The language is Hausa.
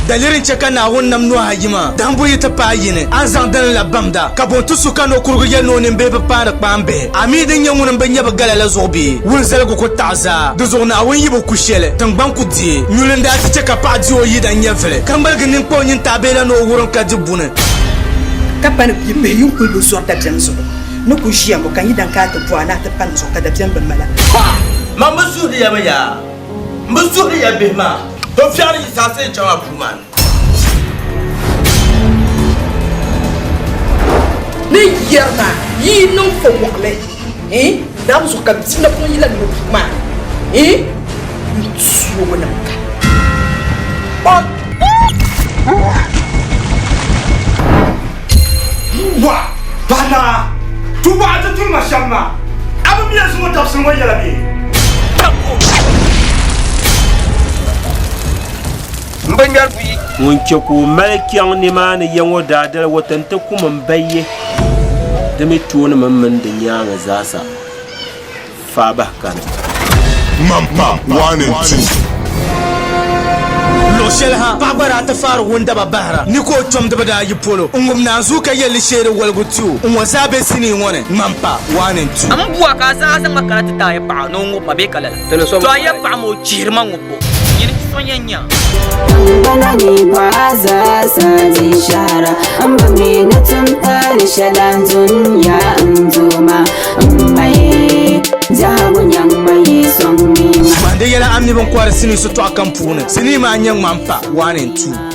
dalirin cheka na won nam no hajima dambu yita pa yine an zang dan la bamda ka bon tusu kan no kurgu ya no ne be pa na pambe ami din yan won banya ba gala la zobi won zalgo ko taza do zo na won yibo kushele tangban ku di nyulen da ta cheka pa di o yidan yevle kan balga nin ko nyin tabela no wuron ka dibune kapan yimbe yun ko do sorta janzo no ku shia mo kan yidan ka to po ana ta pan so ka da jamba mala ma musu ya ma ya musu ya be ma to fiari sa se chama puman ni yerna yi no fo wakle dam so ka tinda ko yila no ma su mo na ka wa bana tuba ta tun mashamma abu biya su mota sun wayar bi mbangar buyi wonke ko malkiyan ne ma ne yango dadar watanta kuma bayye da mai tona mamman da nyanga zasa fa ba kan Gmampa 1 and 2 lo shelha babara ta far wonda babara ni ko chom da bada yipolo ngum na zuka yeli shere walgutu ngwa sabe sini ngone Gmampa 1 and 2 ambuwa ka sa sa makarata ta ya pa no ngop mabe kala to ya pa mo chirma ngopo yini sonyanya banani baza sazi shara ambami na tumpani shalan dunya nduma mai jago nyang mai songmi mande yala amni bon kwara sini so to akampuna sini ma nyang Gmampa 1 and 2